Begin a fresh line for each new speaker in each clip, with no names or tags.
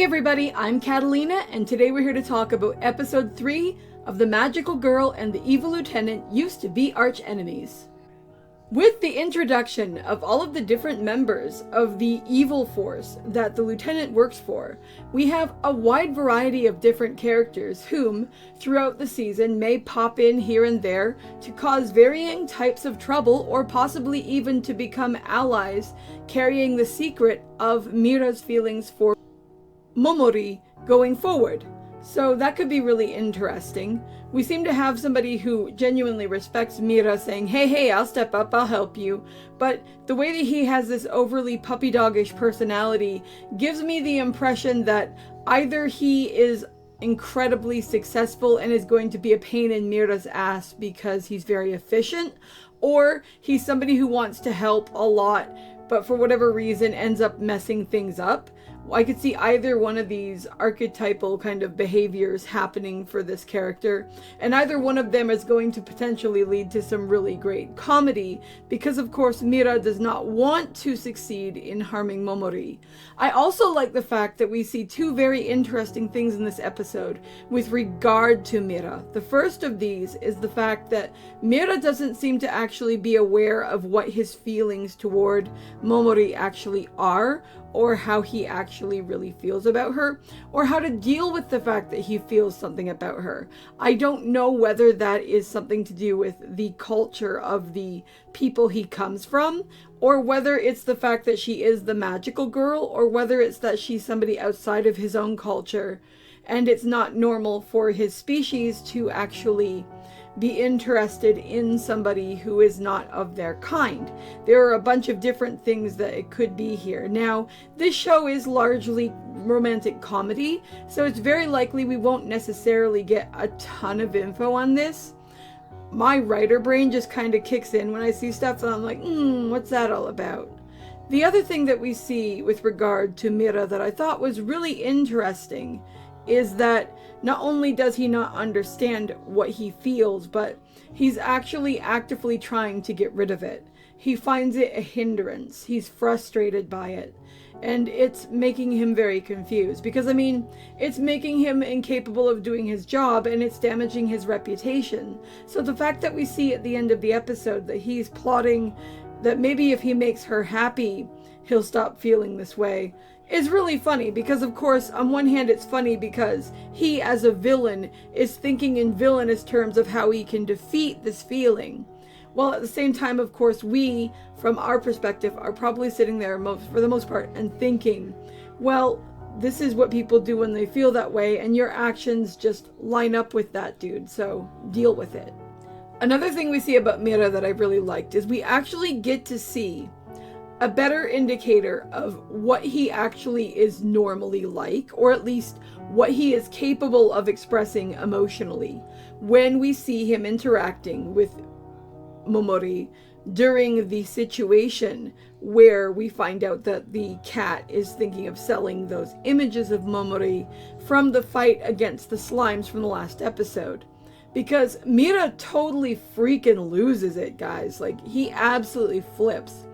everybody, I'm Katallina, and today we're here to talk about episode 3 of The Magical Girl and the Evil Lieutenant Used to Be Arch Enemies. With the introduction of all of the different members of the evil force that the lieutenant works for, we have a wide variety of different characters whom, throughout the season, may pop in here and there to cause varying types of trouble or possibly even to become allies, carrying the secret of Mira's feelings for Mimori going forward. So that could be really interesting. We seem to have somebody who genuinely respects Mira saying, hey, I'll step up, I'll help you. But the way that he has this overly puppy doggish personality gives me the impression that either he is incredibly successful and is going to be a pain in Mira's ass because he's very efficient, or he's somebody who wants to help a lot, but for whatever reason ends up messing things up. I could see either one of these archetypal kind of behaviors happening for this character, and either one of them is going to potentially lead to some really great comedy, because of course Mira does not want to succeed in harming Mimori. I also like the fact that we see two very interesting things in this episode with regard to Mira. The first of these is the fact that Mira doesn't seem to actually be aware of what his feelings toward Mimori actually are, or how he actually really feels about her, or how to deal with the fact that he feels something about her. I don't know whether that is something to do with the culture of the people he comes from, or whether it's the fact that she is the magical girl, or whether it's that she's somebody outside of his own culture, and it's not normal for his species to actually be interested in somebody who is not of their kind. There are a bunch of different things that it could be here. Now, this show is largely romantic comedy, so it's very likely we won't necessarily get a ton of info on this. My writer brain just kind of kicks in when I see stuff and I'm like, what's that all about? The other thing that we see with regard to Mira that I thought was really interesting is that not only does he not understand what he feels, but he's actually actively trying to get rid of it. He finds it a hindrance. He's frustrated by it. And it's making him very confused because, it's making him incapable of doing his job and it's damaging his reputation. So the fact that we see at the end of the episode that he's plotting that maybe if he makes her happy, he'll stop feeling this way is really funny because, of course, on one hand it's funny because he as a villain is thinking in villainous terms of how he can defeat this feeling. While at the same time, of course, we, from our perspective, are probably sitting there for the most part and thinking, well, this is what people do when they feel that way and your actions just line up with that, dude, so deal with it. Another thing we see about Mira that I really liked is we actually get to see a better indicator of what he actually is normally like, or at least what he is capable of expressing emotionally when we see him interacting with Mimori during the situation where we find out that the cat is thinking of selling those images of Mimori from the fight against the slimes from the last episode. Because Mira totally freaking loses it, guys. Like, he absolutely flips.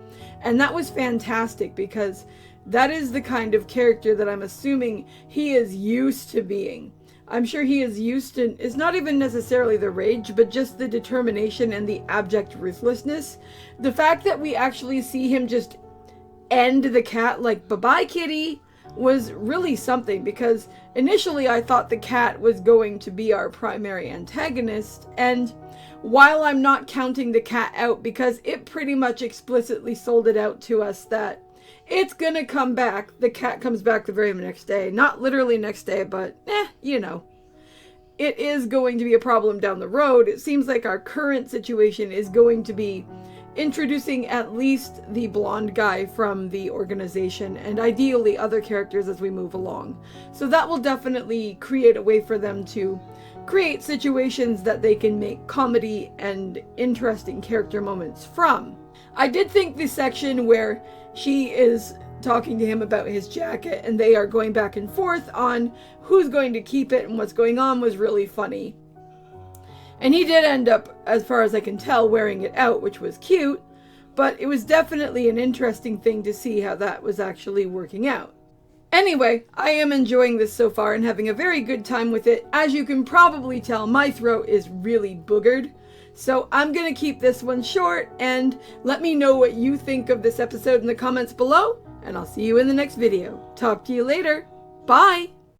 And that was fantastic because that is the kind of character that I'm assuming he is used to being. I'm sure he is used to, it's not even necessarily the rage, but just the determination and the abject ruthlessness. The fact that we actually see him just end the cat like, bye-bye, kitty, was really something because initially I thought the cat was going to be our primary antagonist, and while I'm not counting the cat out because it pretty much explicitly sold it out to us that it's gonna come back, the cat comes back the very next day. Not literally next day, but it is going to be a problem down the road. It seems like our current situation is going to be introducing at least the blonde guy from the organization and ideally other characters as we move along. So that will definitely create a way for them to create situations that they can make comedy and interesting character moments from. I did think the section where she is talking to him about his jacket and they are going back and forth on who's going to keep it and what's going on was really funny. And he did end up, as far as I can tell, wearing it out, which was cute, but it was definitely an interesting thing to see how that was actually working out. Anyway, I am enjoying this so far and having a very good time with it. As you can probably tell, my throat is really boogered. So I'm gonna keep this one short, and let me know what you think of this episode in the comments below, and I'll see you in the next video. Talk to you later. Bye!